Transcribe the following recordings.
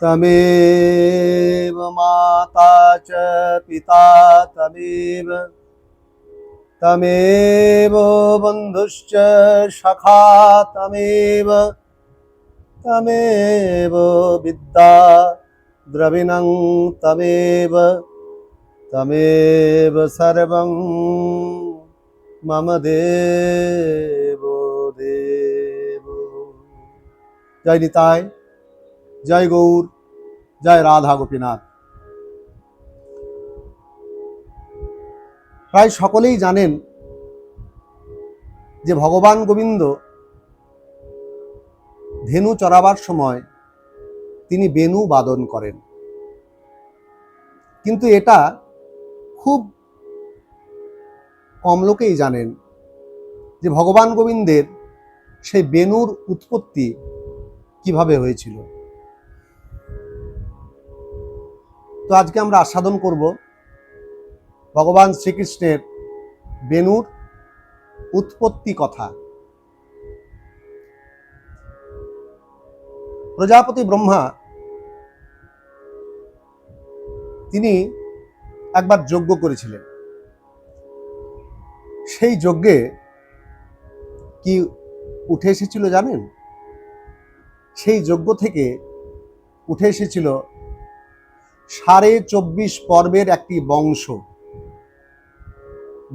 तमेव माता च पिता तमेव तमेव बन्धुश्च सखा तमेव तमेव विद्या द्रविणं तमेव तमेव सर्वं मम देव देव। जय निताय, जय गौर, जय राधा गोपीनाथ। প্রায় সকলেই জানেন যে ভগবান গোবিন্দ ধেনু চড়াবার সময় তিনি বেণু বাদন করেন, কিন্তু এটা খুব কম লোকেই জানেন যে ভগবান গোবিন্দের সেই বেণুর উৎপত্তি কিভাবে হয়েছিল। তো আজকে আমরা আস্বাদন করব ভগবান শ্রীকৃষ্ণের বেণুর উৎপত্তি কথা। প্রজাপতি ব্রহ্মা তিনি একবার যজ্ঞ করেছিলেন। সেই যজ্ঞে কি উঠে এসেছিল জানেন? সেই যজ্ঞ থেকে উঠে এসেছিল 24.5 পর্বের একটি বংশ।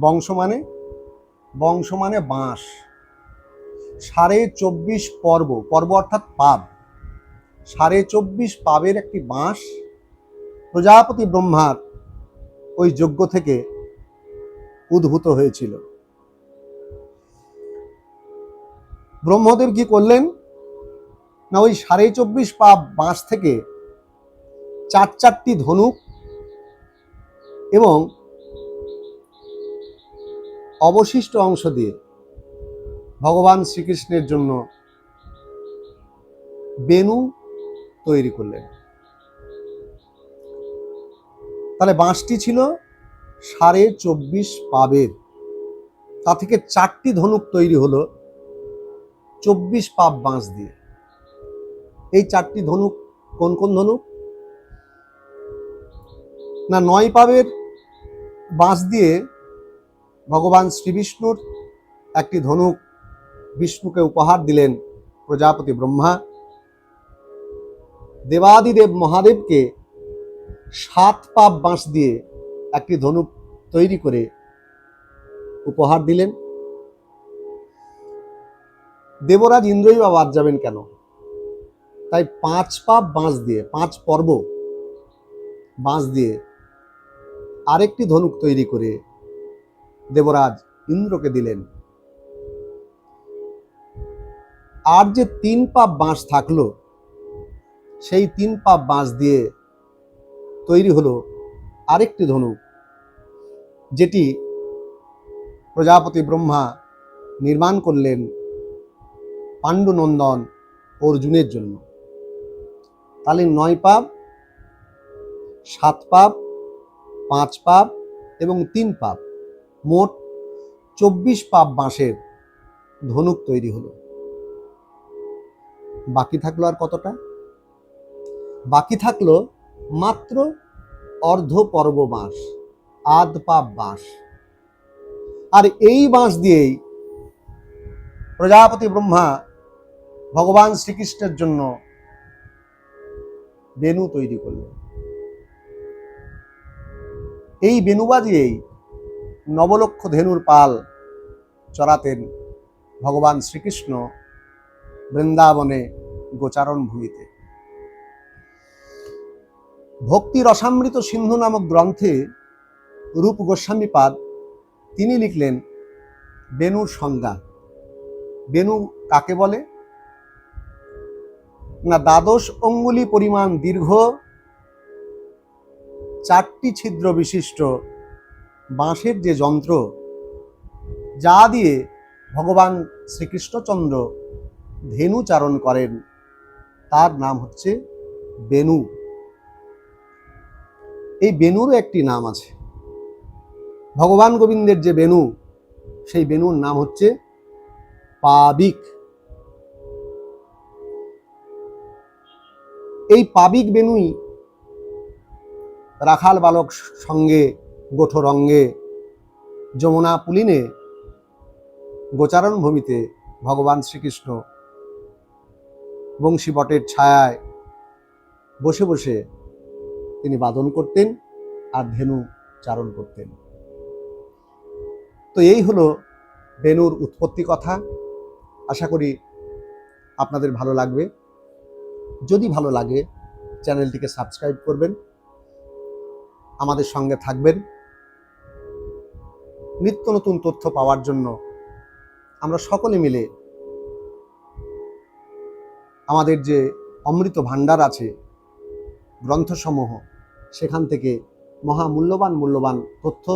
বংশ মানে বাঁশ। 24.5 পর্ব, পর্ব অর্থাৎ পাব, 24.5 পাবের একটি বাঁশ প্রজাপতি ব্রহ্মার ওই যজ্ঞ থেকে উদ্ভূত হয়েছিল। ব্রহ্মদেব কি করলেন না, ওই 24.5 পাব বাঁশ থেকে 4টি ধনুক এবং অবশিষ্ট অংশ দিয়ে ভগবান শ্রীকৃষ্ণের জন্য বেণু তৈরি করলেন। তাহলে বাঁশটি ছিল 24.5 পাবের, তা থেকে 4টি ধনুক তৈরি হলো 24 পাব বাঁশ দিয়ে। এই 4টি ধনুক কোন কোন ধনুক? না, 9 পাবের বাঁশ দিয়ে ভগবান শ্রীবিষ্ণুর একটি ধনুক বিষ্ণুকে উপহার দিলেন প্রজাপতি ব্রহ্মা। দেবাদিদেব মহাদেবকে 7 পাব বাঁশ দিয়ে একটি ধনুক তৈরি করে উপহার দিলেন। দেবরাজ ইন্দ্রই বা বাদ যাবেন কেন? তাই 5 পাব বাঁশ দিয়ে, 5 পর্ব বাঁশ দিয়ে আরেকটি ধনুক তৈরি করে দেবরাজ ইন্দ্রকে দিলেন। আর যে 3 পাব বাঁশ থাকলো, সেই 3 পাব বাঁশ দিয়ে তৈরি হলো আরেকটি ধনুক, যেটি প্রজাপতি ব্রহ্মা নির্মাণ করলেন পাণ্ডুনন্দন অর্জুনের জন্য। তাহলে 9 পাব, 7 পাব, 5 পাব এবং 3 পাব, মোট 24 পাব বাঁশের ধনুক তৈরি হলো। বাকি থাকলো আর কতটা? বাকি থাকলো মাত্র অর্ধ পর্ব বাঁশ, আধ পাব বাঁশ। আর এই বাঁশ দিয়েই প্রজাপতি ব্রহ্মা ভগবান শ্রীকৃষ্ণের জন্য বেণু তৈরি করলেন। এই বেণু বাজিয়েই 9 লক্ষ ধেনুর পাল চড়াতেন ভগবান শ্রীকৃষ্ণ বৃন্দাবনে গোচারণ ভূমিতে। ভক্তি রসামৃত সিন্ধু নামক গ্রন্থে রূপ গোস্বামীপাদ তিনি লিখলেন বেণুর সংজ্ঞা। বেণু কাকে বলে না, 12 অঙ্গুলি পরিমাণ দীর্ঘ, 4টি ছিদ্র বিশিষ্ট বাঁশের যে যন্ত্র, যা দিয়ে ভগবান শ্রীকৃষ্ণচন্দ্র ধেনু চারণ করেন, তার নাম হচ্ছে বেণু। এই বেণুরও একটি নাম আছে। ভগবান গোবিন্দের যে বেণু, সেই বেণুর নাম হচ্ছে পাবিক। এই পাবিক বেনুই রাখাল বালক সঙ্গে গোঠর অঙ্গে যমুনা পুলিনে গোচারণ ভূমিতে ভগবান শ্রীকৃষ্ণ বংশী বটের ছায়ায় বসে বসে তিনি বাদন করতেন আর ধেনু চারণ করতেন। তো এই হলো বেনুর উৎপত্তি কথা। আশা করি আপনাদের ভালো লাগবে। যদি ভালো লাগে চ্যানেলটিকে সাবস্ক্রাইব করবেন, আমাদের সঙ্গে থাকবেন। নিত্য নতুন তথ্য পাওয়ার জন্য আমরা সকলে মিলে আমাদের যে অমৃত ভাণ্ডার আছে গ্রন্থসমূহ, সেখান থেকে মূল্যবান তথ্য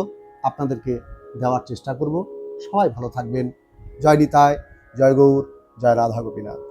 আপনাদেরকে দেওয়ার চেষ্টা করব। সবাই ভালো থাকবেন। জয় নিতাই, জয় গৌর, জয় রাধা গোপীনাথ।